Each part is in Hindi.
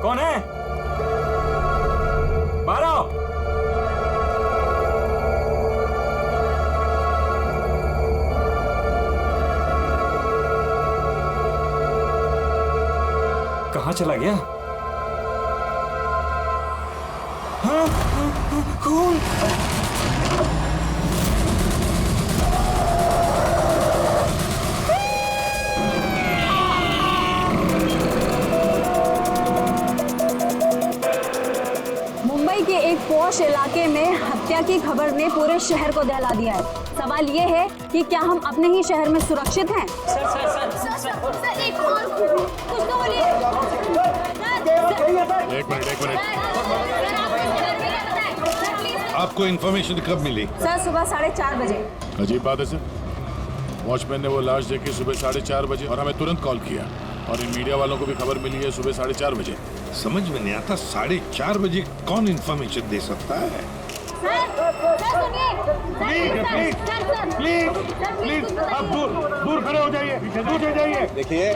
कौन है? बाहर आओ। कहाँ चला गया? हाँ, खून। मुंबई के एक पॉश इलाके में हत्या की खबर ने पूरे शहर को दहला दिया है। सवाल ये है कि क्या हम अपने ही शहर में सुरक्षित हैं? सर एक और कुछ तो बोलिए। एक मिनट। आपको इन्फॉर्मेशन कब मिली? सर सुबह 4:30 बजे। अजीब बात है सर, वॉचमैन ने वो लाश देखी सुबह 4:30 बजे और हमें तुरंत कॉल किया, और इन मीडिया वालों को भी खबर मिली है सुबह 4:30 बजे। समझ में नहीं आता 4:30 बजे कौन इन्फॉर्मेशन दे सकता है? प्लीज आप दूर खड़े हो जाइए, दूर हो जाइए। देखिए,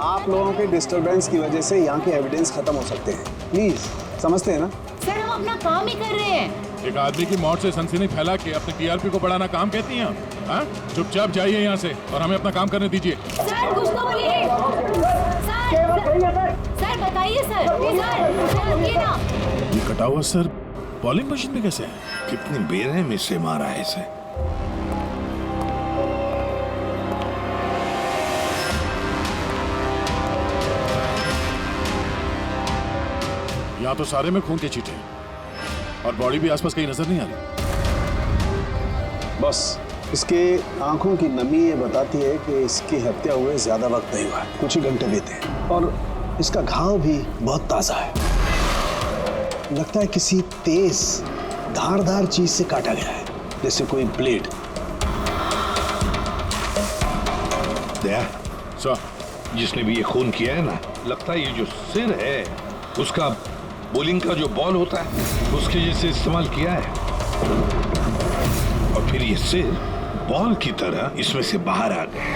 आप लोगों के डिस्टरबेंस की वजह से यहाँ के एविडेंस खत्म हो सकते हैं। प्लीज समझते हैं ना? सर हम अपना काम ही कर रहे हैं। एक आदमी की मौत से सनसनी फैला के अपने टीआरपी को बढ़ाना काम कहती हैं हाँ? चुपचाप जाइए यहाँ से और हमें अपना काम करने दीजिए। सर कुछ तो बोलिए। सर बताइए सर ये ना। ये कटा हुआ सर बॉलिंग मशीन में कैसे है? कितनी बेरहमी से मारा है इसे। यहाँ तो सारे में खून के छींटे हैं और बॉडी भी आसपास कहीं नजर नहीं आ रही। बस इसके आंखों की नमी ये बताती है कि इसकी हत्या हुए ज्यादा वक्त नहीं हुआ है, कुछ ही घंटे बीते हैं, और इसका घाव भी बहुत ताजा है। लगता है किसी तेज धारदार चीज से काटा गया है, जैसे कोई ब्लेड। दया सर, जिसने भी ये खून किया है ना, लगता है ये जो सिर है उसका बॉलिंग का जो बॉल होता है उसके जैसे इस्तेमाल किया है, और फिर ये सिर बॉल की तरह इसमें से बाहर आ गया।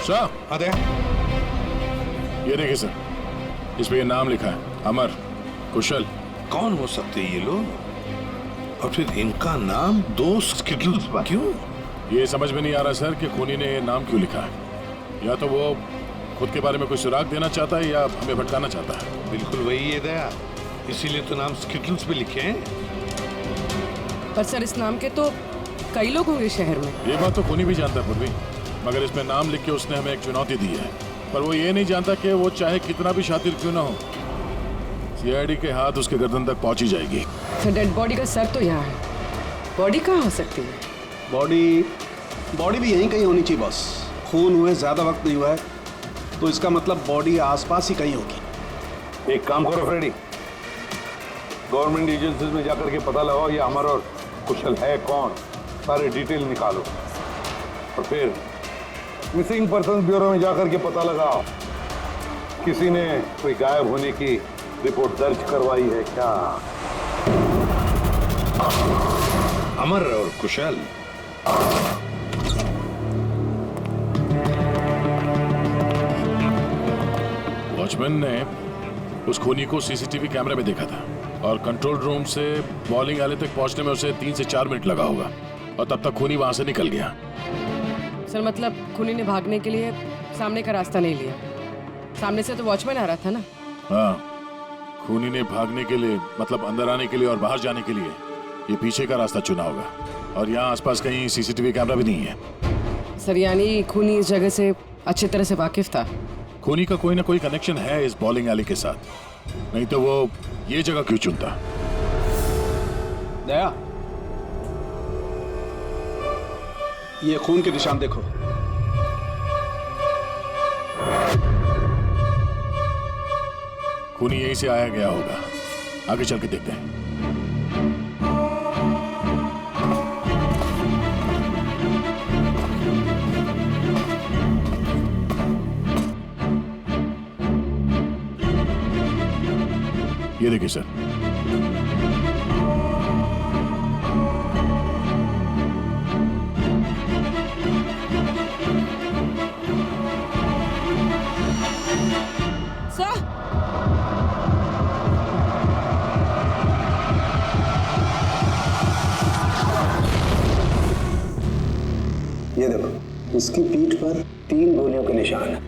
सर अरे ये देखिए सर, इस पे ये नाम लिखा है, अमर कुशल। कौन हो सकते ये लोग, और फिर इनका नाम दोस्त क्यों? ये समझ में नहीं आ रहा सर कि खूनी ने ये नाम क्यों लिखा है। या तो वो खुद के बारे में कोई सुराग देना चाहता है या हमें भटकाना चाहता है। बिल्कुल वही है दया, इसीलिए तो नाम स्किटल्स पे लिखे हैं। पर सर इस नाम के तो कई लोग होंगे शहर में। ये बात तो खूनी भी जानता है पूर्वी, मगर इसमें नाम लिख के उसने हमें एक चुनौती दी है, पर वो ये नहीं जानता कि वो चाहे कितना भी शातिर क्यों ना हो, सीआईडी के हाथ उसके गर्दन तक पहुंच ही जाएगी। सर डेड बॉडी का सर तो यहाँ है, बॉडी कहाँ हो सकती है? बॉडी भी यहीं कहीं होनी चाहिए बॉस। खून हुए ज्यादा वक्त नहीं हुआ है, तो इसका मतलब बॉडी आसपास ही कहीं होगी। एक काम करो फ्रेडी, गवर्नमेंट एजेंसीज में जाकर के पता लगाओ ये अमर और कुशल है कौन, सारे डिटेल निकालो, और फिर मिसिंग पर्सन ब्यूरो में जाकर के पता लगाओ किसी ने कोई गायब होने की रिपोर्ट दर्ज करवाई है क्या। अमर और कुशल, वॉचमैन ने उस खूनी को सीसीटीवी कैमरे में देखा था, और कंट्रोल रूम से बॉलिंग वाले तक पहुंचने में उसे 3 से 4 मिनट लगा होगा, और तब तक खूनी वहां से निकल गया। सर मतलब खूनी ने भागने के लिए सामने का रास्ता नहीं लिया, सामने से तो वॉचमैन आ रहा था ना। हाँ, खूनी ने भागने के लिए मतलब अंदर आने के लिए और बाहर जाने के लिए ये पीछे का रास्ता चुना होगा, और यहाँ आसपास कहीं सीसीटीवी कैमरा भी नहीं है। सर यानी खूनी इस जगह से अच्छी तरह से वाकिफ था। खूनी का कोई ना कोई कनेक्शन है इस बॉलिंग एली के साथ, नहीं तो वो ये जगह क्यों चुनता। दया, ये खून के निशान देखो। खूनी यहीं से आया गया होगा, आगे चल के देखते हैं। ये देखिए सर। सर ये देखो, इसकी पीठ पर 3 गोलियों के निशान है।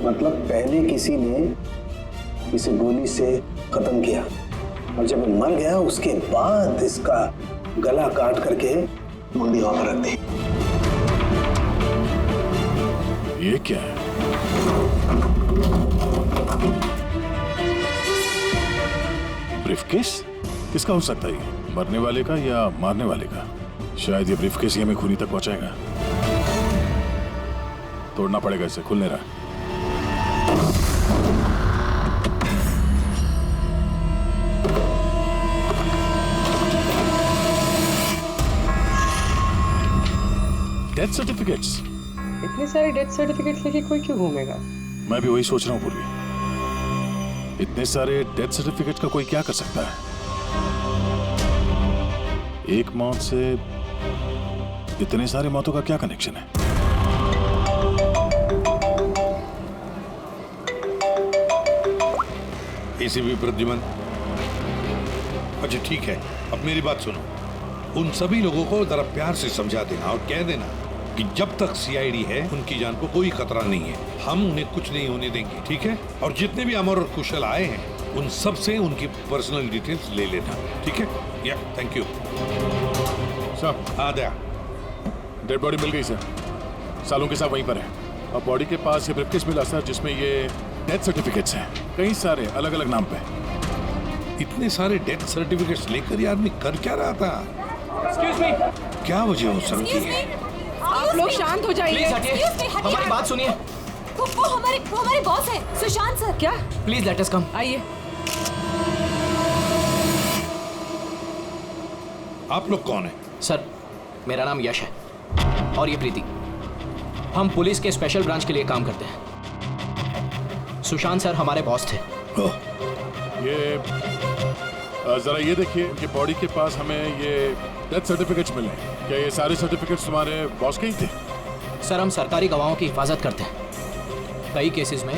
मतलब पहले किसी ने इसे गोली से खत्म किया और जब वो मर गया उसके बाद इसका गला काट करके मुंडी वहां पर रख दी। ये क्या है? ब्रीफकेस? किसका हो सकता है ये? मरने वाले का या मारने वाले का? शायद ये ब्रीफकेस ही हमें खूनी तक पहुंचाएगा। तोड़ना पड़ेगा इसे, खुल नहीं रहा। Death certificates. इतने सारे डेथ सर्टिफिकेट्स लेके कोई क्यों घूमेगा? मैं भी वही सोच रहा हूँ पूर्वी। इतने सारे डेथ सर्टिफिकेट का कोई क्या कर सकता है? एक मौत से इतने सारे मौतों का क्या कनेक्शन है? एसीपी प्रद्युमन, अच्छा ठीक है, अब मेरी बात सुनो। उन सभी लोगों को जरा प्यार से समझा देना और कह देना कि जब तक सीआईडी है उनकी जान को कोई खतरा नहीं है, हम उन्हें कुछ नहीं होने देंगे, ठीक है? और जितने भी अमर और कुशल आए हैं उन सब से उनकी पर्सनल डिटेल्स ले लेना, ठीक है? या थैंक यू साहब। हाँ दया, डेड बॉडी मिल गई सर, सालों के साथ वहीं पर है। और बॉडी के पास ये ब्रीफकेस मिला सर, जिसमें ये डेथ सर्टिफिकेट्स हैं, कई सारे अलग अलग नाम पे। इतने सारे डेथ सर्टिफिकेट्स लेकर ये आदमी कर क्या रहा था? Excuse me. क्या वजह हो सकती है? आप लोग शांत हो जाइए। हमारी बात सुनिए। वो हमारे बॉस है, सुशांत सर। क्या? प्लीज लेट अस कम। आइए। आप लोग कौन है? सर, मेरा नाम यश है और ये प्रीति। हम पुलिस के स्पेशल ब्रांच के लिए काम करते हैं। सुशांत सर हमारे बॉस थे। ये जरा ये देखिए, उनके बॉडी के पास हमें ये डेथ सर्टिफिकेट्स मिले। क्या ये सारे सर्टिफिकेट्स तुम्हारे बॉस के ही थे? सर, हम सरकारी गवाहों की हिफाजत करते हैं। कई केसेस में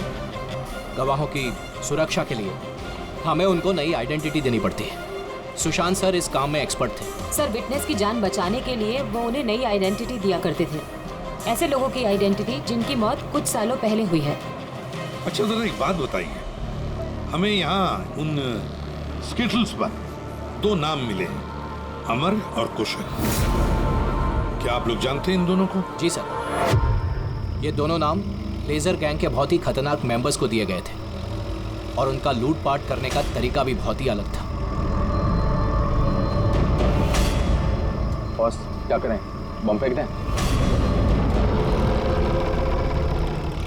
गवाहों की सुरक्षा के लिए हमें उनको नई आइडेंटिटी देनी पड़ती है। सुशांत सर इस काम में एक्सपर्ट थे। सर, विटनेस की जान बचाने के लिए वो उन्हें नई आइडेंटिटी दिया करते थे। ऐसे लोगों की आइडेंटिटी जिनकी मौत कुछ सालों पहले हुई है। अच्छा जरा एक बात बताइए, हमें यहाँ उन स्किटल्स पर 2 नाम मिले हैं, अमर और कुशल। क्या आप लोग जानते हैं इन दोनों को? जी सर, ये दोनों नाम लेजर गैंग के बहुत ही खतरनाक मेंबर्स को दिए गए थे और उनका लूटपाट करने का तरीका भी बहुत ही अलग था। बॉस, क्या करें? बम फेंक दें?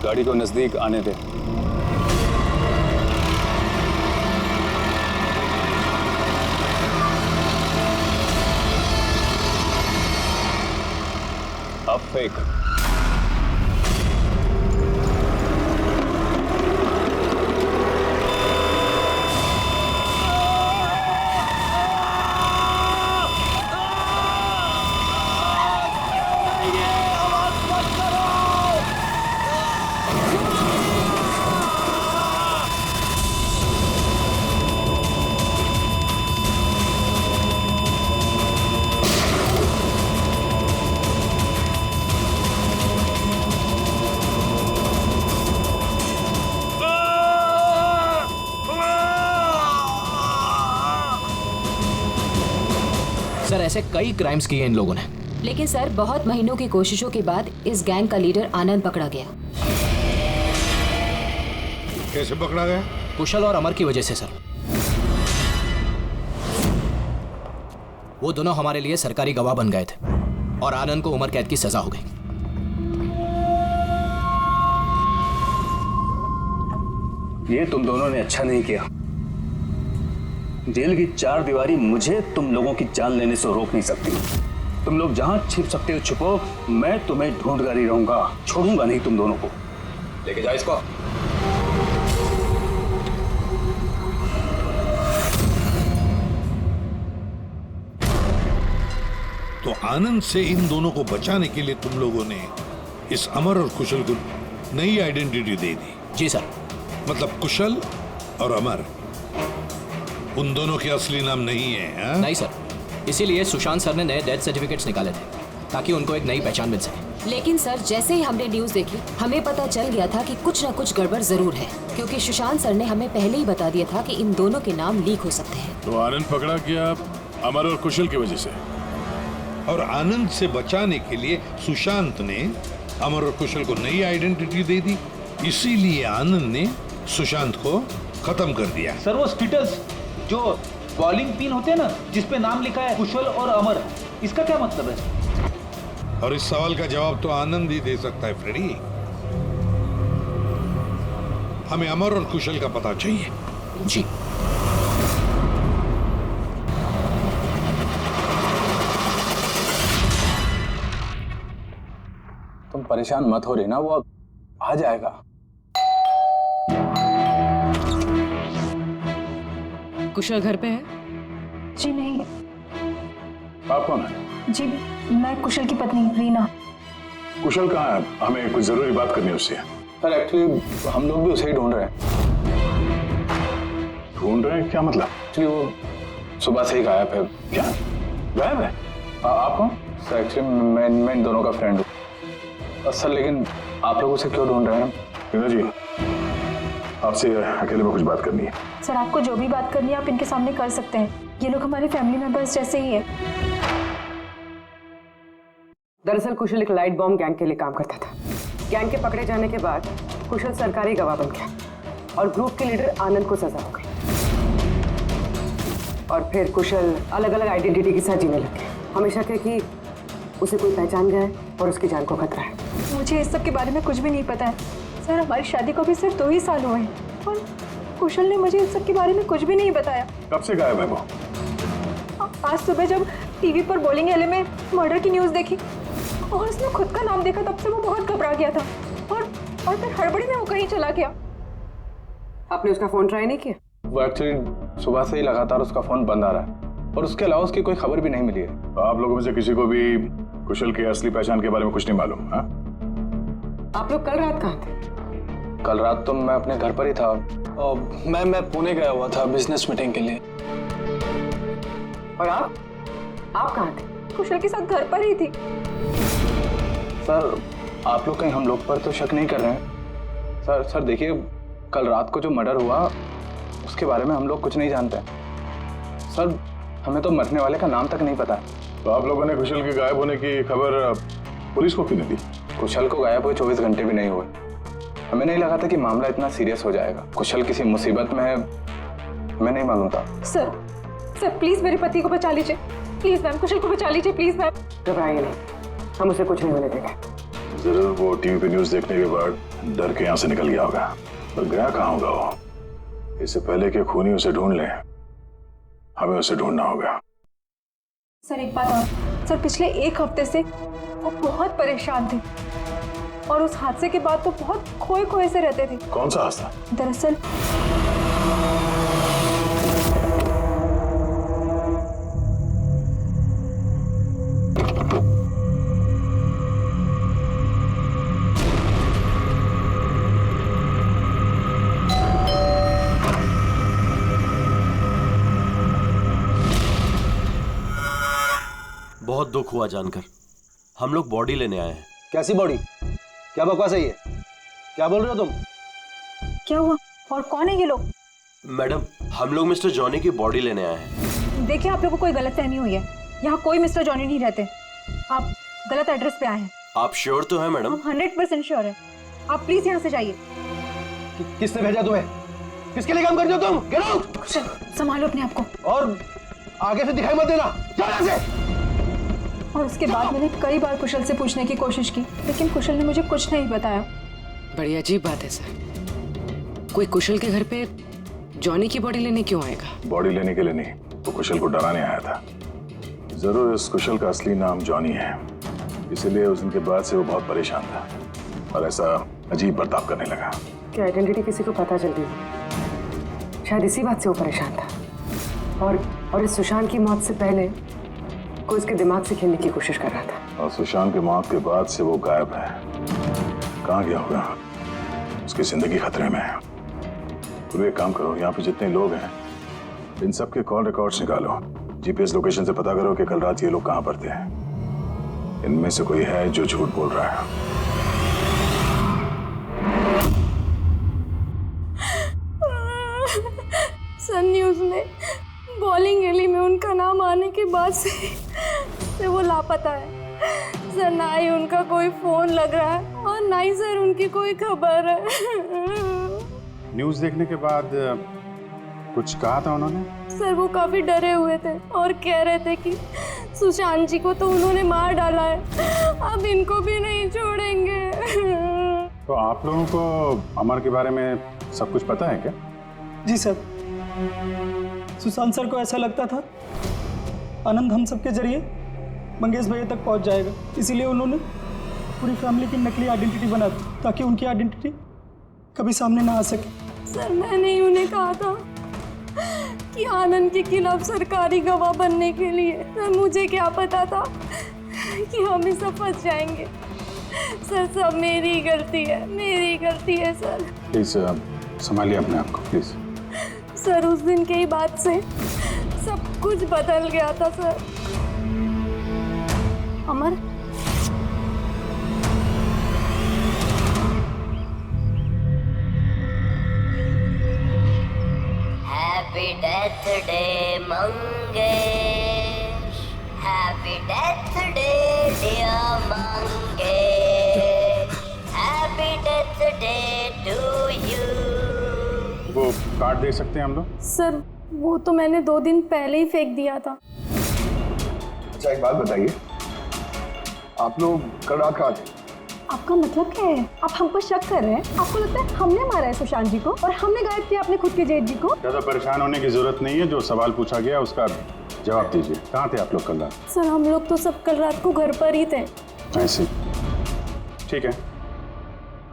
गाड़ी को नजदीक आने दें। अब फेंक। सर, ऐसे कई क्राइम्स किए इन लोगों ने। लेकिन सर, बहुत महीनों की कोशिशों के बाद इस गैंग का लीडर आनंद पकड़ा गया। कैसे पकड़ा गया? कुशल और अमर की वजह से सर। वो दोनों हमारे लिए सरकारी गवाह बन गए थे और आनंद को उम्र कैद की सजा हो गई। ये तुम दोनों ने अच्छा नहीं किया। जेल की 4 दीवारी मुझे तुम लोगों की जान लेने से रोक नहीं सकती। तुम लोग जहां छिप सकते हो छुपो, मैं तुम्हें ढूंढता ही रहूंगा, छोड़ूंगा नहीं तुम दोनों को। लेके जाओ इसको। आनंद से इन दोनों को बचाने के लिए तुम लोगों ने इस अमर और कुशल को नई आइडेंटिटी दे दी। जी सर। मतलब कुशल और अमर उन दोनों के असली नाम नहीं है? हाँ? नहीं सर, इसीलिए सुशांत सर ने नए डेथ सर्टिफिकेट्स निकाले थे ताकि उनको एक नई पहचान मिल सके। लेकिन सर, जैसे ही हमने न्यूज़ देखी हमें पता चल गया था कि कुछ न कुछ गड़बड़ जरूर है, क्योंकि सुशांत सर ने हमें पहले ही बता दिया था कि इन दोनों के नाम लीक हो सकते हैं। तो आनंद पकड़ा गया अमर और कुशल की वजह से, और आनंद से बचाने के लिए सुशांत ने अमर और कुशल को नई आइडेंटिटी दे दी। इसीलिए आनंद ने सुशांत को खत्म कर दिया। सर वो स्टेटस जो बॉलिंग पिन होते हैं ना, जिसपे नाम लिखा है कुशल और अमर, इसका क्या मतलब है? और इस सवाल का जवाब तो आनंद ही दे सकता है फ्रेडी। हमें अमर और कुशल का पता चाहिए। जी। तुम परेशान मत हो रही ना, वो अब आ जाएगा। कुशल घर पे है? जी नहीं। आप कौन है? जी मैं कुशल की पत्नी रीना। कुशल कहाँ है? हमें कुछ जरूरी बात करनी है उससे। सर एक्चुअली हम लोग भी उसे ही ढूंढ रहे हैं। ढूंढ रहे हैं? क्या मतलब? एक्चुअली वो सुबह से ही गायब है। क्या गायब है? आप कौन? सर एक्चुअली मैं इन दोनों का फ्रेंड हूँ। सर लेकिन आप लोग उसे क्यों ढूंढ रहे हैं? रीना जी, आपसे अकेले में कुछ बात करनी है। सर आपको जो भी बात करनी है आप इनके सामने कर सकते हैं, ये लोग हमारे फैमिली मेंबर्स जैसे ही है। दरअसल कुशल एक लाइट बॉम्ब गैंग के लिए काम करता था। गैंग के पकड़े जाने के बाद कुशल सरकारी गवाह बन गया और ग्रुप के लीडर आनंद को सजा हो गई। और फिर कुशल अलग अलग आइडेंटिटी के साथ जीने लग गया। हमेशा कहे कि उसे कोई पहचान गया है और उसकी जान को खतरा है। मुझे इस सब के बारे में कुछ भी नहीं पता है सर। हमारी शादी को भी सिर्फ 2 ही साल हुए हैं और कुशल ने मुझे इस सब के बारे में कुछ भी नहीं बताया। कब से गायब है वो? आज सुबह जब टीवी पर बॉलिंग एले में मर्डर की न्यूज़ देखी और उसने खुद का नाम देखा, तब से वो बहुत घबरा गया था और फिर हड़बड़ी में वो कहीं चला गया। आपने उसका फोन ट्राई नहीं किया? वो एक्चुअली सुबह से ही लगातार उसका फोन बंद आ रहा है और उसके अलावा उसकी कोई खबर भी नहीं मिली है। आप लोगों में से किसी को भी कुशल की असली पहचान के बारे में कुछ नहीं मालूम? हाँ? आप लोग कल रात कहाँ थे? कल रात तो मैं अपने घर पर ही था और मैं पुणे गया हुआ था बिजनेस मीटिंग के लिए। और आप कहाँ थे? कुशल के साथ घर पर ही थी। सर आप लोग कहीं हम लोग पर तो शक नहीं कर रहे हैं? सर देखिए, कल रात को जो मर्डर हुआ उसके बारे में हम लोग कुछ नहीं जानते। सर हमें तो मरने वाले का नाम तक नहीं पता। तो आप लोगों ने कुशल के गायब होने की खबर पुलिस को क्यों नहीं दी? कुशल को गायब हुए 24 घंटे भी नहीं हुए। हमें नहीं लगा था कि मामला इतना सीरियस हो जाएगा। कुशल किसी मुसीबत में है, हमें नहीं मालूम था। सर प्लीज मेरे पति को बचा लीजिए, प्लीज मैम। कुशल को बचा लीजिए प्लीज मैम। घबराइए नहीं, हम उसे कुछ नहीं होने देंगे। जरूर वो टीवी पे न्यूज़ देखने के बाद डर के यहाँ से निकल गया होगा। पर गया कहाँ होगा वो? इससे पहले कि खूनी उसे ढूंढ ले, हमें उसे ढूंढना होगा। सर एक बात और, सर पिछले 1 हफ्ते से वो बहुत परेशान थे और उस हादसे के बाद तो बहुत खोए से रहते थे। कौन सा हादसा? दरअसल बहुत दुख हुआ जानकर। हम लोग बॉडी लेने आए हैं। कैसी बॉडी? क्या बकवास है ये? क्या बोल रहे हो तुम? क्या हुआ और कौन है ये लोग? मैडम हम लोग मिस्टर जॉनी की बॉडी लेने आए हैं। देखिए आप लोगों को कोई गलतफहमी हुई है। यहाँ कोई मिस्टर जॉनी नहीं रहते। आप गलत एड्रेस पे आए हैं। आप श्योर तो हैं मैडम? हम 100% श्योर है। आप प्लीज यहाँ से जाइए। किसने भेजा तुम्हें? किसके लिए काम करते हो तुम? Get out! संभालो अपने आप को और आगे से दिखाई मत देना। जाओ यहाँ से। और उसके बाद मैंने कई बार कुशल से पूछने की कोशिश की, लेकिन कुशल ने मुझे कुछ नहीं बताया। बड़ी अजीब बात है सर। कोई कुशल के घर पे जॉनी की बॉडी लेने क्यों आएगा? बॉडी लेने के लिए नहीं, वो कुशल को डराने आया था। जरूर इस कुशल का असली नाम जॉनी है, इसीलिए उस दिन के बाद से वो बहुत परेशान था और ऐसा अजीब बर्ताव करने लगा। कि आइडेंटिटी किसी को पता चल गई, शायद इसी बात से वो परेशान था। और इस सुशांत की मौत से पहले को इसके दिमाग से खेलने की कोशिश कर रहा था। और सुशांत के मौत के बाद से वो गायब है। कहाँ गया होगा? उसकी जिंदगी खतरे में है। तो एक काम करो, यहाँ पे जितने लोग हैं इन सब के कॉल रिकॉर्ड्स निकालो, जीपीएस लोकेशन से पता करो कि कल रात ये लोग कहाँ पर थे। इनमें से कोई है जो झूठ बोल रहा है। सर न्यूज़ में बॉलिंग एली में उनका नाम आने के बाद से वो लापता है सर। ना ही उनका कोई फोन लग रहा है और ना ही सर उनकी कोई खबर है। न्यूज़ देखने के बाद कुछ कहा था उन्होंने? सर वो काफी डरे हुए थे और कह रहे थे कि सुशांत जी को तो उन्होंने मार डाला है, अब इनको भी नहीं छोड़ेंगे। तो आप लोगों को अमर के बारे में सब कुछ पता है क्या? जी सर, सुशांत सर को ऐसा लगता था आनंद हम सबके जरिए मंगेश भैया तक पहुंच जाएगा, इसीलिए उन्होंने पूरी फैमिली की नकली आइडेंटिटी बना दी ताकि उनकी आइडेंटिटी कभी सामने ना आ सके। सर मैंने ही उन्हें कहा था कि आनंद के खिलाफ सरकारी गवाह बनने के लिए। सर मुझे क्या पता था कि हम इस सब फंस जाएंगे। सर सब मेरी गलती है, मेरी गलती है सर। प्लीज संभालिए अपने आप को प्लीज। सर उस दिन के ही बाद से सब कुछ बदल गया था sir. Amar happy death day Mangesh, happy death day dear Mangesh, happy death day to you. वो कार्ड दे सकते हैं हम लोग? सर वो तो मैंने 2 दिन पहले ही फेंक दिया था। अच्छा एक बात बताइए, आप लोग कल रात कहाँ थे? आपका मतलब क्या है? आप हम पर शक कर रहे हैं? आपको लगता है हमने मारा है सुशांत जी को और हमने गायब किया अपने खुद के जेठ जी को? ज्यादा परेशान होने की जरूरत नहीं है, जो सवाल पूछा गया उसका जवाब दीजिए। कहाँ थे आप लोग कल रात? सर हम लोग तो सब कल रात को घर पर ही थे। ऐसे ठीक है,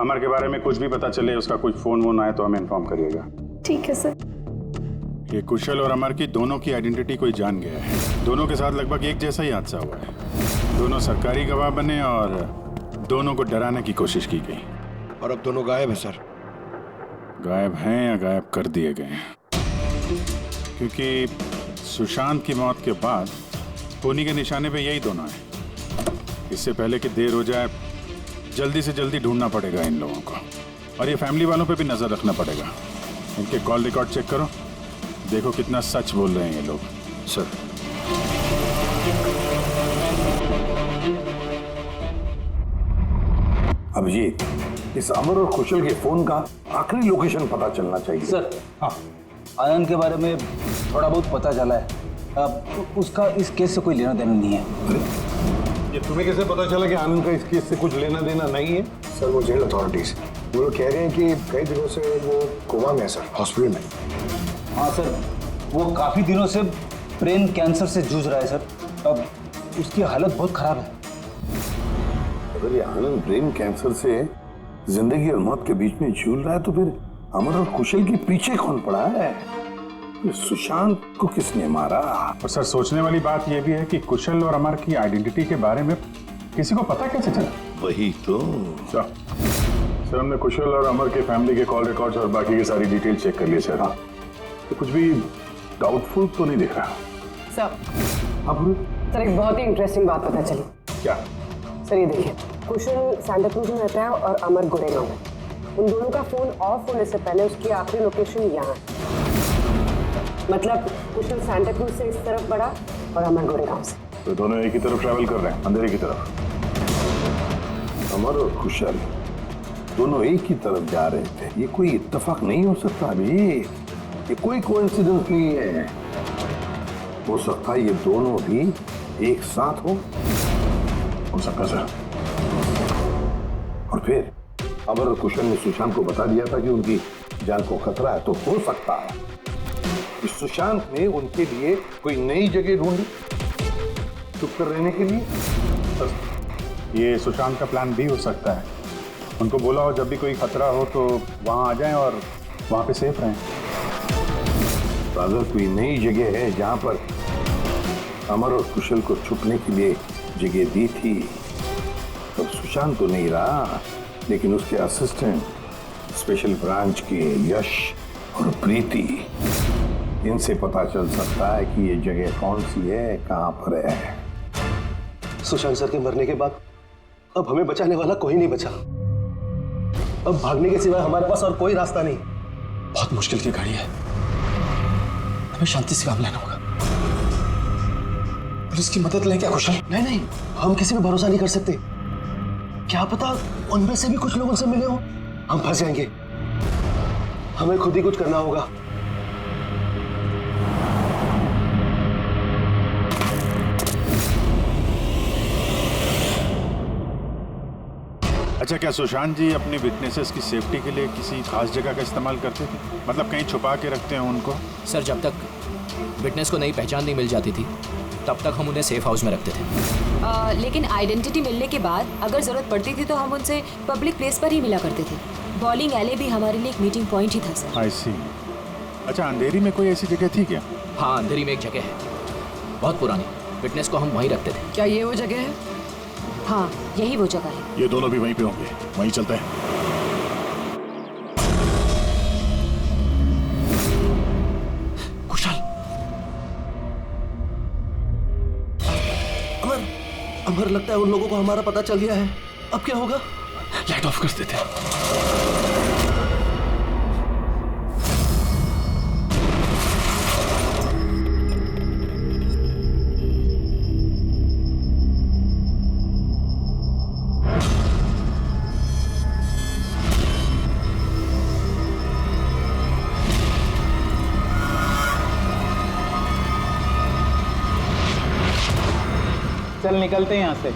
अमर के बारे में कुछ भी पता चले, उसका कोई फोन वोन आए तो हमें इन्फॉर्म करिएगा। ठीक है सर। ये कुशल और अमर की दोनों की आइडेंटिटी कोई जान गया है। दोनों के साथ लगभग एक जैसा ही हादसा हुआ है। दोनों सरकारी गवाह बने और दोनों को डराने की कोशिश की गई। और अब दोनों गायब है सर। गायब हैं या गायब कर दिए गए हैं? क्योंकि सुशांत की मौत के बाद खूनी के निशाने पे यही दोनों हैं। इससे पहले कि देर हो जाए, जल्दी से जल्दी ढूंढना पड़ेगा इन लोगों को। और ये फैमिली वालों पे भी नजर रखना पड़ेगा। इनके कॉल रिकॉर्ड चेक करो, देखो कितना सच बोल रहे हैं ये लोग। सर अभिजीत, इस अमर और कुशल के फोन का आखिरी लोकेशन पता चलना चाहिए। सर हाँ, आनंद के बारे में थोड़ा बहुत पता चला है। अब उसका इस केस से कोई लेना देना नहीं है। ये तुम्हें कैसे पता चला कि आनंद का इस केस से कुछ लेना देना नहीं है? सर वो जेल अथॉरिटीज वो लोग कह रहे हैं कि कई दिनों से वो कोमा में है सर, हॉस्पिटल में। हाँ सर, वो काफ़ी दिनों से ब्रेन कैंसर से जूझ रहा है सर। अब उसकी हालत बहुत खराब है। अगर ये आनंद ब्रेन कैंसर से जिंदगी और मौत के बीच में झूल रहा है तो फिर अमर और कुशल के पीछे कौन पड़ा है? ये सुशांत को किसने मारा? और सर सोचने वाली बात यह भी है कि कुशल और अमर की आइडेंटिटी के बारे में किसी को पता कैसे चला? वही तो। सर हमने कुशल और अमर के फैमिली के कॉल रिकॉर्ड्स और बाकी की सारी डिटेल चेक कर लिए सर। हाँ, तो कुछ भी डाउटफुल तो नहीं दिख रहा। सर सर एक बहुत ही इंटरेस्टिंग बात पता चली। क्या? सर ये देखिए, कुशल सांता क्रूज में रहता है और अमर गोरेगांव में। उन दोनों का फोन ऑफ होने से पहले उसकी आखिरी लोकेशन यहाँ है। मतलब कुशल सांता क्रूज से इस तरफ बढ़ा और अमर गोरेगांव से। तो दोनों एक ही तरफ ट्रैवल कर रहे हैं, अंधेरे की तरफ। अमर और कुशल दोनों एक ही तरफ जा रहे थे। ये कोई इत्तेफाक नहीं हो सकता अभी, ये कोई कोइंसिडेंस नहीं है। हो सकता है ये दोनों भी एक साथ हो सकता सर। और फिर अमर और कुशल ने सुशांत को बता दिया था कि उनकी जान को खतरा है, तो हो सकता है कि सुशांत ने उनके लिए कोई नई जगह ढूंढी चुप कर रहने के लिए। ये सुशांत का प्लान भी हो सकता है। उनको बोला हो जब भी कोई खतरा हो तो वहां आ जाएं और वहां पे सेफ रहें। तो अगर कोई नई जगह है जहां पर अमर और कुशल को छुपने के लिए जगह दी थी, तो सुशांत तो नहीं रहा, लेकिन उसके असिस्टेंट स्पेशल ब्रांच के यश और प्रीति, इनसे पता चल सकता है कि ये जगह कौन सी है, कहां पर है। सुशांत सर के मरने के बाद अब हमें बचाने वाला कोई नहीं बचा। अब भागने के सिवाय हमारे पास और कोई रास्ता नहीं। बहुत मुश्किल की घड़ी है, हमें शांति से काम लेना होगा। पुलिस की मदद लें क्या कुशल? नहीं नहीं, हम किसी पे भरोसा नहीं कर सकते। क्या पता उनमें से भी कुछ लोग उनसे मिले हो, हम फंस जाएंगे। हमें खुद ही कुछ करना होगा। अच्छा, क्या सुशांत जी अपने विटनेसेस की सेफ्टी के लिए किसी खास जगह का इस्तेमाल करते थे? मतलब कहीं छुपा के रखते हैं उनको? सर, जब तक विटनेस को नई पहचान नहीं मिल जाती थी तब तक हम उन्हें सेफ हाउस में रखते थे। लेकिन आइडेंटिटी मिलने के बाद अगर जरूरत पड़ती थी तो हम उनसे पब्लिक प्लेस पर ही मिला करते थे। बॉलिंग एले भी हमारे लिए एक मीटिंग पॉइंट ही था सर। आई सी। अच्छा, अंधेरी में कोई ऐसी जगह थी क्या? हाँ, अंधेरी में एक जगह है, बहुत पुरानी। विटनेस को हम वहीं रखते थे। क्या ये वो जगह है? हाँ, यही वो जगह है। ये दोनों भी वहीं पे होंगे, वहीं चलते हैं। कुशल, अमर लगता है उन लोगों को हमारा पता चल गया है। अब क्या होगा? लाइट ऑफ कर देते हैं। चल निकलते हैं यहाँ से।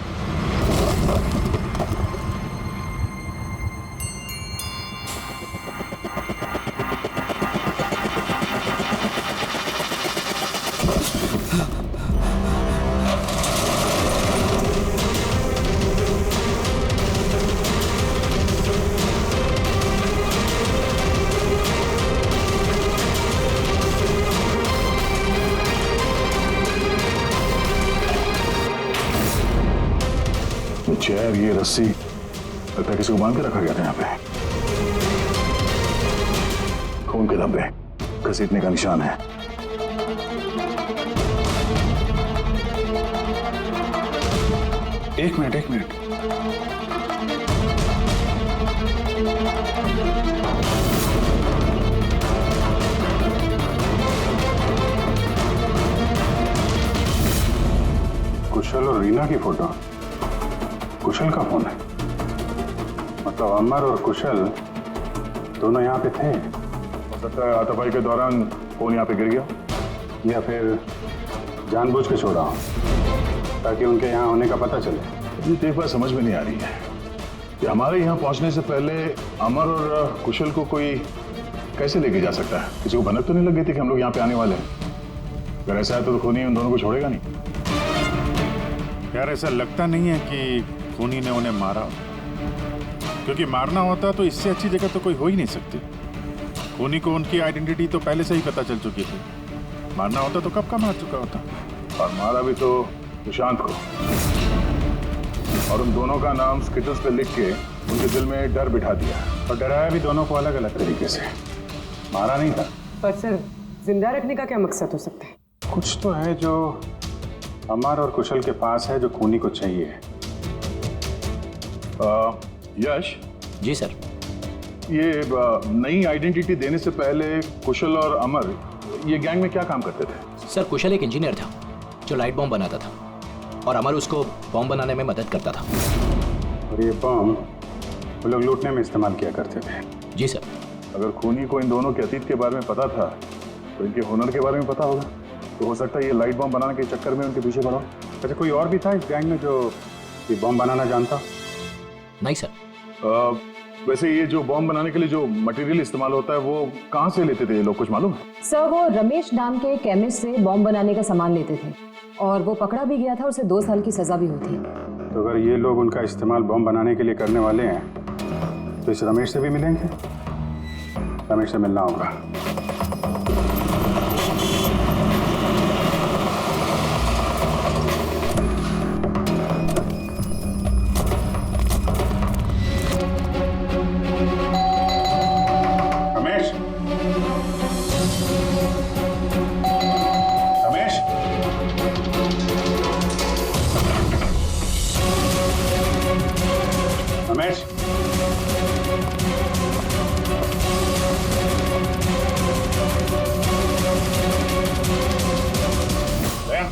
चेयर, ये रस्सी, लगता है किसी को बांध के रखा गया था यहाँ पे। खून के धब्बे, घसीटने का निशान है। एक मिनट। कुशल और रीना की फोटो। कुशल का फोन है, मतलब अमर और कुशल दोनों यहाँ पे थे। हो सकता है हाथापाई के दौरान फोन यहाँ पे गिर गया, या फिर जानबूझ के छोड़ा हो ताकि उनके यहाँ होने का पता चले। ये एक बात समझ में नहीं आ रही है कि हमारे यहाँ पहुँचने से पहले अमर और कुशल को कोई कैसे लेके जा सकता है? किसी को भनक तो नहीं लग गई थी कि हम लोग यहाँ पे आने वाले हैं? अगर ऐसा है तो खूनी उन दोनों को छोड़ेगा नहीं। यार, ऐसा लगता नहीं है कि खूनी ने उन्हें मारा, क्योंकि मारना होता तो इससे अच्छी जगह तो कोई हो ही नहीं सकती। खूनी को उनकी आइडेंटिटी तो पहले से ही पता चल चुकी थी। मारना होता तो कब का मार चुका होता। और मारा भी तो सुशांत को, और उन दोनों का नाम स्किटल्स पे लिख के उनके दिल में डर बिठा दिया, और डराया भी दोनों को अलग अलग तरीके से। मारा नहीं था। पर सर, जिंदा रखने का क्या मकसद हो सकता है? कुछ तो है जो अमर और कुशल के पास है, जो खूनी को चाहिए। यश जी सर, ये नई आइडेंटिटी देने से पहले कुशल और अमर ये गैंग में क्या काम करते थे? सर, कुशल एक इंजीनियर था जो लाइट बॉम्ब बनाता था, और अमर उसको बॉम्ब बनाने में मदद करता था। और ये बॉम्ब वो लोग लूटने में इस्तेमाल किया करते थे। जी सर। अगर खूनी को इन दोनों के अतीत के बारे में पता था तो इनके हुनर के बारे में पता होगा, तो हो सकता है ये लाइट बॉम्ब बनाने के चक्कर में उनके पीछे पड़ा। अच्छा, कोई और भी था इस गैंग में जो ये बॉम्ब बनाना जानता? नहीं सर। वैसे ये जो बॉम्ब बनाने के लिए जो मटेरियल इस्तेमाल होता है वो कहाँ से लेते थे ये लोग, कुछ मालूम है? सर, वो रमेश नाम के केमिस्ट से बॉम्ब बनाने का सामान लेते थे, और वो पकड़ा भी गया था, उसे 2 साल की सजा भी हुई थी। तो अगर ये लोग उनका इस्तेमाल बॉम्ब बनाने के लिए करने वाले हैं तो इस रमेश से भी मिलेंगे। रमेश से मिलना होगा। रमेश, दया,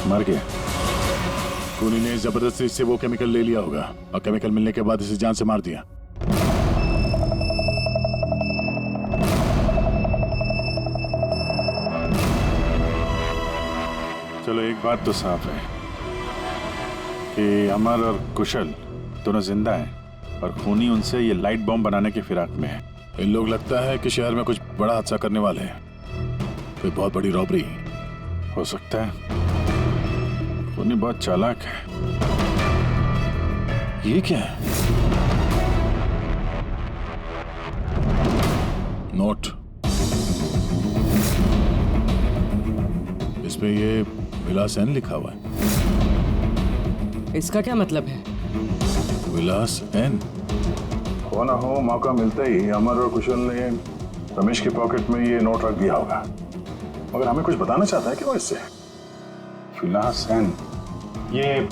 मर गया। खूनी ने जबरदस्ती से वो केमिकल ले लिया होगा और केमिकल मिलने के बाद इसे जान से मार दिया। चलो एक बात तो साफ है कि अमर और कुशल दोनों जिंदा हैं और खूनी उनसे ये लाइट बॉम्ब बनाने की फिराक में है। इन लोग लगता है कि शहर में कुछ बड़ा हादसा करने वाले हैं, कोई बहुत बड़ी रॉबरी हो सकता है। खूनी बहुत चालाक है। ये क्या है? नोट, इसमें ये विलास एन लिखा हुआ है। इसका क्या मतलब है? विलास एन। हो ना हो, मौका मिलते ही अमर और कुशल ने रमेश की पॉकेट में ये नोट रख दिया होगा, मगर हमें कुछ बताना चाहता है कि वो इससे विलास एन। ये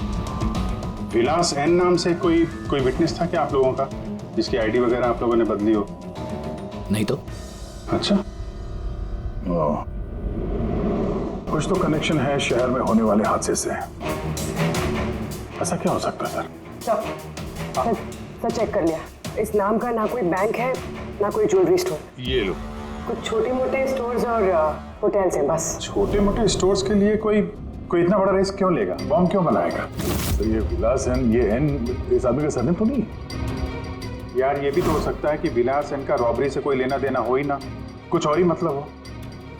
विलास एन नाम से कोई विटनेस था क्या आप लोगों का, जिसकी आईडी वगैरह आप लोगों ने बदली हो? नहीं तो। अच्छा, ओ, कुछ तो कनेक्शन है शहर में होने वाले हादसे से। ऐसा क्या हो सकता है सर? सर चेक कर लिया, इस नाम का ना कोई बैंक है ना कोई ज्वेलरी स्टोर। ये लो। कुछ छोटे मोटे स्टोर्स और होटल्स हैं बस। छोटे मोटे स्टोर्स के लिए कोई इतना बड़ा रिस्क क्यों लेगा? बॉम्ब क्यों बनाएगा? तो ये विलास एन, ये एन इस आदमी का सरनेम तो नहीं? यार ये भी तो हो सकता है कि विलास एन का रॉबरी से कोई लेना देना हो ही ना, कुछ और ही मतलब हो।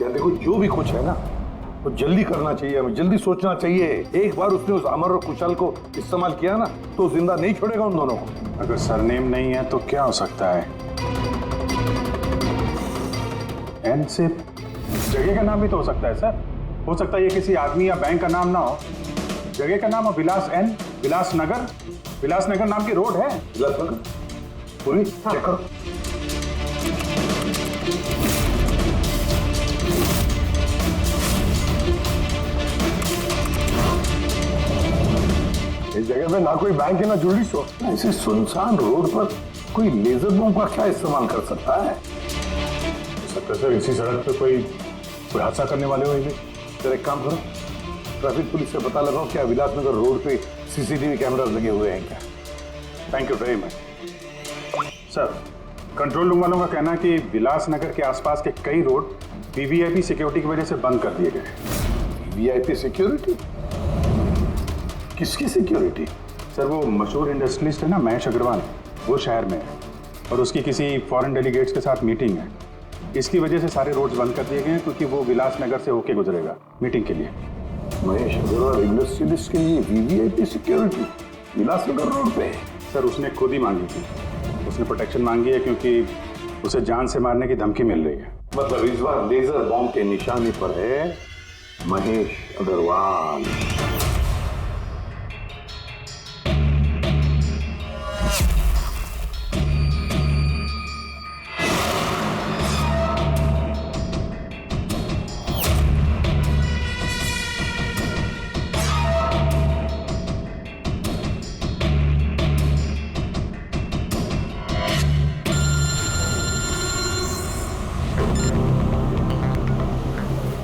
यार देखो, जो भी कुछ है ना वो जल्दी करना चाहिए, हमें जल्दी सोचना चाहिए। एक बार उसने उस अमर और कुशल को इस्तेमाल किया ना तो जिंदा नहीं छोड़ेगा उन दोनों को। अगर सरनेम नहीं है तो क्या हो सकता है? एन से जगह का नाम भी तो हो सकता है सर। हो सकता है ये किसी आदमी या बैंक का नाम ना हो, जगह का नाम हो विलास एन, विलासनगर। विलासनगर नाम की रोड है। विलासनगर पूरी चेक करो। इस जगह पे ना कोई बैंक है ना ज्वेलरी स्टोर। ऐसे सुनसान रोड पर कोई लेजर बम का क्या इस्तेमाल कर सकता है? हो सकता है सर इसी सड़क पे कोई हादसा करने वाले हो। सर एक काम करो, ट्रैफिक पुलिस से पता लगाओ क्या विलासनगर रोड पे सीसीटीवी कैमरास लगे हुए हैं क्या? Thank you very much sir. Control room वालों का कहना है कि विलासनगर के आसपास के कई रोड वीवीआईपी सिक्योरिटी की वजह से बंद कर दिए गए। VIP security? किसकी सिक्योरिटी? सर वो मशहूर इंडस्ट्रियलिस्ट है ना महेश अग्रवाल, वो शहर में है और उसकी किसी फॉरेन डेलीगेट्स के साथ मीटिंग है। इसकी वजह से सारे रोड्स बंद कर दिए गए हैं क्योंकि वो विलासनगर से होके गुजरेगा मीटिंग के लिए। महेश अग्रवाल इंडस्ट्रियलिस्ट के लिए वीवीआईपी सिक्योरिटी विलासनगर रोड पे? सर उसने खुद ही मांगी थी, उसने प्रोटेक्शन मांगी है क्योंकि उसे जान से मारने की धमकी मिल रही है। मतलब इस बार लेजर बॉम्ब के निशाने पर है महेश अग्रवाल।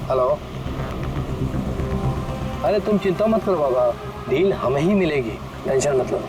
हेलो। अरे तुम चिंता मत करो बाबा, डील हमें ही मिलेगी, टेंशन मत लो।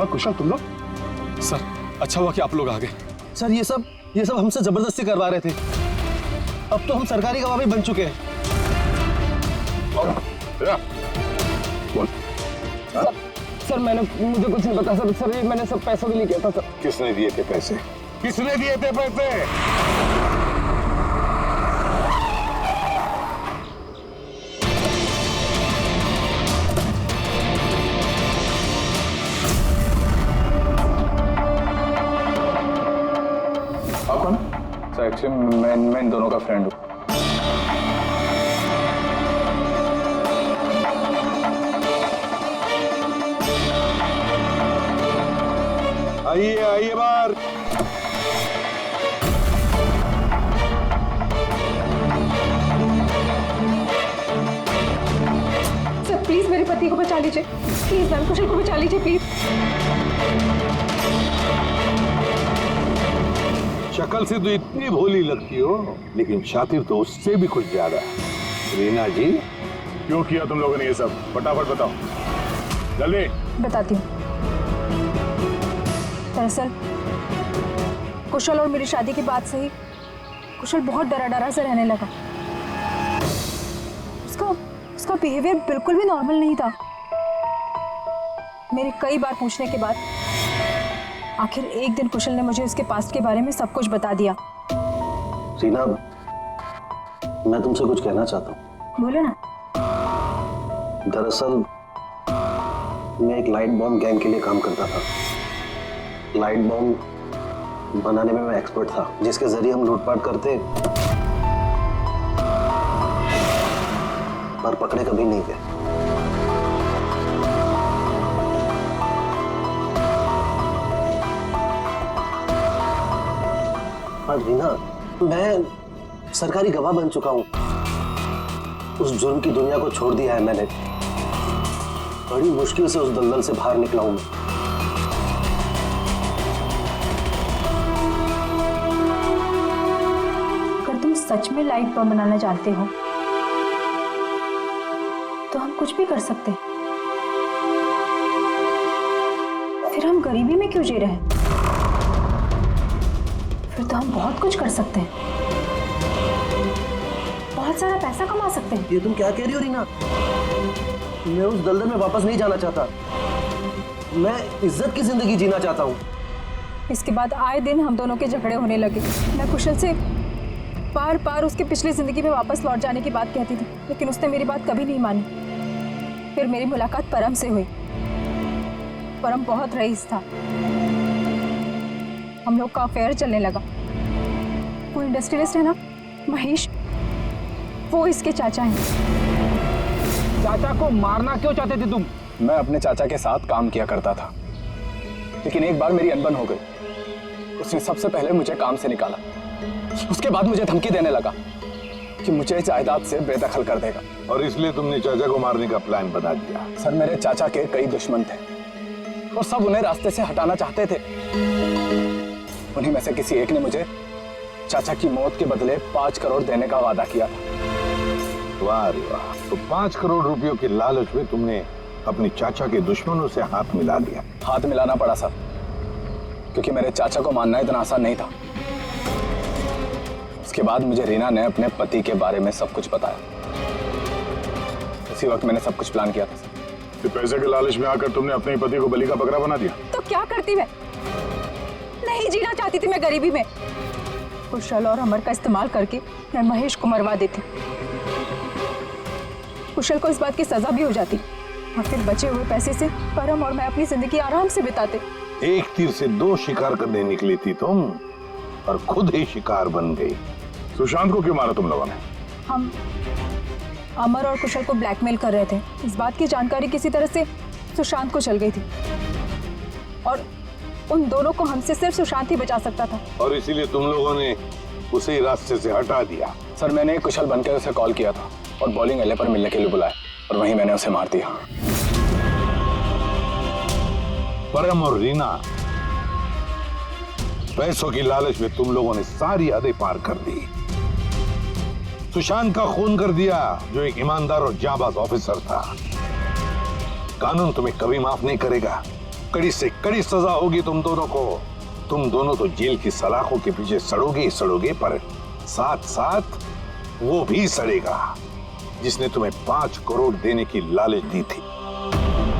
कुशल, तुम लोग? सर अच्छा हुआ कि आप लोग आ गए। सर ये सब हमसे जबरदस्ती करवा रहे थे। अब तो हम सरकारी गवाह भी बन चुके हैं। सर मुझे कुछ नहीं पता सर ये मैंने सब पैसों के लिए किया था सर। किसने दिए थे पैसे? किसने दिए थे पैसे? सर एक्चुअली मैं इन दोनों का फ्रेंड हूँ। आइए बाहर। सर प्लीज मेरे पति को बचा लीजिए, प्लीज मैम कुशल को बचा लीजिए प्लीज। शक्ल से तो इतनी भोली लगती हो, लेकिन शातिर तो उससे भी कुछ ज्यादा। रीना जी, क्यों किया तुम लोगों ने ये सब? फटाफट बताओ, जल्दी। बताती हूँ। दरअसल कुशल और मेरी शादी की बात से ही कुशल बहुत डरा से रहने लगा। उसका बिहेवियर बिल्कुल भी नॉर्मल नहीं था। मेरे कई बार पूछने के बाद आखिर एक दिन कुशल ने मुझे उसके पास्ट के बारे में सब कुछ बता दिया। रीना, मैं तुमसे कुछ कहना चाहता हूँ। बोलो ना। दरअसल मैं एक लाइट बॉम्ब गैंग के लिए काम करता था। लाइट बॉम्ब बनाने में मैं एक्सपर्ट था, जिसके जरिए हम लूटपाट करते पर पकड़े कभी नहीं गए। रीना, मैं सरकारी गवाह बन चुका हूं। उस जुर्म की दुनिया को छोड़ दिया है मैंने। बड़ी मुश्किल से उस दलदल से बाहर निकला हूं मैं। अगर तुम सच में लाइट बम बनाना जानते हो तो हम कुछ भी कर सकते हैं। फिर हम गरीबी में क्यों जी रहे हैं? फिर तो हम बहुत कुछ कर सकते हैं, बहुत सारा पैसा कमा सकते हैं। ये तुम क्या कह रही हो रीना? मैं उस दलदल में वापस नहीं जाना चाहता। मैं इज्जत की जिंदगी जीना चाहता हूँ। इसके बाद आए दिन हम दोनों के झगड़े होने लगे। मैं कुशल से बार बार उसकी पिछली जिंदगी में वापस लौट जाने की बात कहती थी, लेकिन उसने मेरी बात कभी नहीं मानी। फिर मेरी मुलाकात परम से हुई। परम बहुत रईस था। हम लोग का अफेयर चलने लगा। वो इंडस्ट्रियलिस्ट है ना, महेश, वो इसके चाचा हैं। चाचा को मारना क्यों चाहते थे तुम? मैं अपने चाचा के साथ काम किया करता था, लेकिन एक बार मेरी अनबन हो गई। उसने सबसे पहले मुझे काम से निकाला। उसके बाद मुझे धमकी देने लगा कि मुझे जायदाद से बेदखल कर देगा। और इसलिए तुमने चाचा को मारने का प्लान बना दिया? सर मेरे चाचा के कई दुश्मन थे। और सब उन्हें रास्ते से हटाना चाहते थे। उन्हीं में से किसी एक ने मुझे चाचा की मौत के बदले 5 करोड़ देने का वादा किया था। वाह रे वाह, तो 5 करोड़ रुपयों के लालच में तुमने अपने चाचा के दुश्मनों से हाथ मिला दिया। हाथ मिलाना पड़ा सर, क्योंकि मेरे चाचा को मानना इतना आसान नहीं था। उसके बाद मुझे रीना ने अपने पति के बारे में सब कुछ बताया। उसी वक्त मैंने सब कुछ प्लान किया था सर। तो पैसे के लालच में आकर तुमने अपने पति को बलि का बकरा बना दिया। तो क्या करती मैं? नहीं जीना चाहती थी मैं गरीबी में। कुशल और अमर का इस्तेमाल करके मैं महेश को मरवा देती। कुशल को इस बात की सजा भी हो जाती और फिर बचे हुए पैसे से परम और मैं अपनी जिंदगी आराम से बिताते। एक तीर से 2 शिकार करने निकली थी तुम और खुद ही शिकार बन गई। सुशांत को क्यों मारा तुम लोगों ने? हम अमर और कुशल को ब्लैकमेल कर रहे थे। इस बात की जानकारी किसी तरह से सुशांत को चल गई थी और उन दोनों को हमसे सिर्फ सुशांत ही बचा सकता था। और इसीलिए तुम लोगों ने उसे रास्ते से हटा दिया। सर मैंने कुशल बनकर उसे कॉल किया था और बॉलिंग एले पर मिलने के लिए बुलाया और वहीं मैंने उसे मार दिया। परम और रीना, पैसों की लालच में तुम लोगों ने सारी हदें पार कर दी। सुशांत का खून कर दिया, जो एक ईमानदार और जाबाज ऑफिसर था। कानून तुम्हें कभी माफ नहीं करेगा। कड़ी से कड़ी सजा होगी तुम दोनों को। तुम दोनों तो जेल की सलाखों के पीछे सड़ोगे ही सड़ोगे, पर साथ साथ वो भी सड़ेगा जिसने तुम्हें 5 करोड़ देने की लालच दी थी।